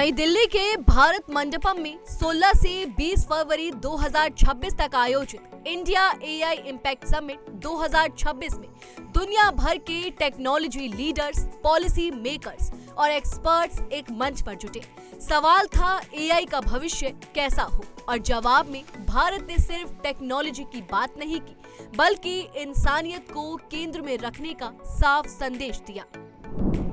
नई दिल्ली के भारत मंडपम में 16 से 20 फरवरी 2026 तक आयोजित इंडिया एआई इम्पैक्ट समिट 2026 में दुनिया भर के टेक्नोलॉजी लीडर्स, पॉलिसी मेकर्स और एक्सपर्ट्स एक मंच पर जुटे। सवाल था एआई का भविष्य कैसा हो, और जवाब में भारत ने सिर्फ टेक्नोलॉजी की बात नहीं की, बल्कि इंसानियत को केंद्र में रखने का साफ संदेश दिया।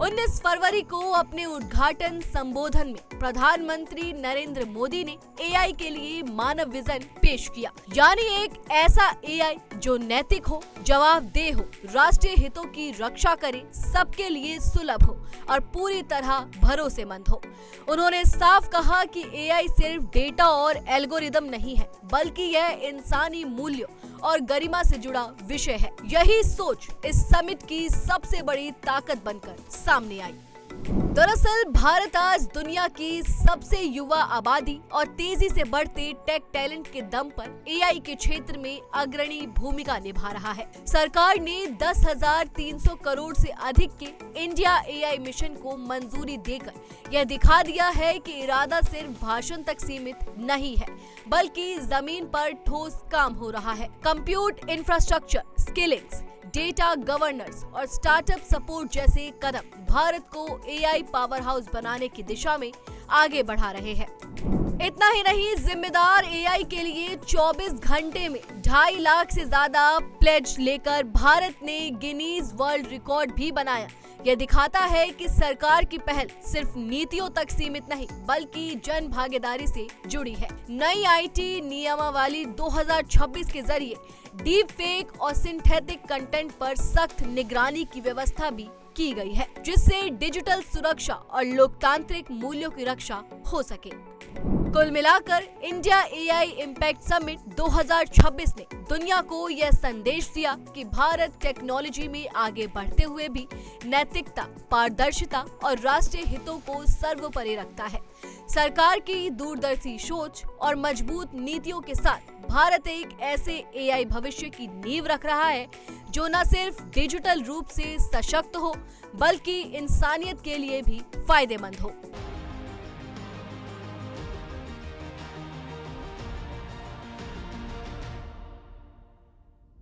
19 फरवरी को अपने उद्घाटन संबोधन में प्रधानमंत्री नरेंद्र मोदी ने एआई के लिए मानव विजन पेश किया, यानी एक ऐसा एआई जो नैतिक हो, जवाबदेह हो, राष्ट्रीय हितों की रक्षा करे, सबके लिए सुलभ हो और पूरी तरह भरोसेमंद हो। उन्होंने साफ कहा कि एआई सिर्फ डेटा और एल्गोरिदम नहीं है, बल्कि यह इंसानी मूल्यों और गरिमा से जुड़ा विषय है। यही सोच इस समिट की सबसे बड़ी ताकत बनकर सामने आई। दरअसल भारत आज दुनिया की सबसे युवा आबादी और तेजी से बढ़ते टेक टैलेंट के दम पर एआई के क्षेत्र में अग्रणी भूमिका निभा रहा है। सरकार ने 10,300 करोड़ से अधिक के इंडिया एआई मिशन को मंजूरी देकर यह दिखा दिया है कि इरादा सिर्फ भाषण तक सीमित नहीं है, बल्कि जमीन पर ठोस काम हो रहा है। कंप्यूट इंफ्रास्ट्रक्चर, स्किलिंग्स, डेटा गवर्नेंस और स्टार्टअप सपोर्ट जैसे कदम भारत को एआई पावर हाउस बनाने की दिशा में आगे बढ़ा रहे हैं। इतना ही नहीं, जिम्मेदार एआई के लिए 24 घंटे में 2.5 लाख से ज्यादा प्लेज लेकर भारत ने गिनीज वर्ल्ड रिकॉर्ड भी बनाया। यह दिखाता है कि सरकार की पहल सिर्फ नीतियों तक सीमित नहीं, बल्कि जन भागीदारी से जुड़ी है। नई आईटी नियमावली 2026 के जरिए डीप फेक और सिंथेटिक कंटेंट पर सख्त निगरानी की व्यवस्था भी की गई है, जिससे डिजिटल सुरक्षा और लोकतांत्रिक मूल्यों की रक्षा हो सके। कुल मिलाकर इंडिया एआई इम्पैक्ट समिट 2026 ने दुनिया को यह संदेश दिया कि भारत टेक्नोलॉजी में आगे बढ़ते हुए भी नैतिकता, पारदर्शिता और राष्ट्रीय हितों को सर्वोपरि रखता है। सरकार की दूरदर्शी सोच और मजबूत नीतियों के साथ भारत एक ऐसे एआई भविष्य की नींव रख रहा है जो न सिर्फ डिजिटल रूप से सशक्त हो, बल्कि इंसानियत के लिए भी फायदेमंद हो।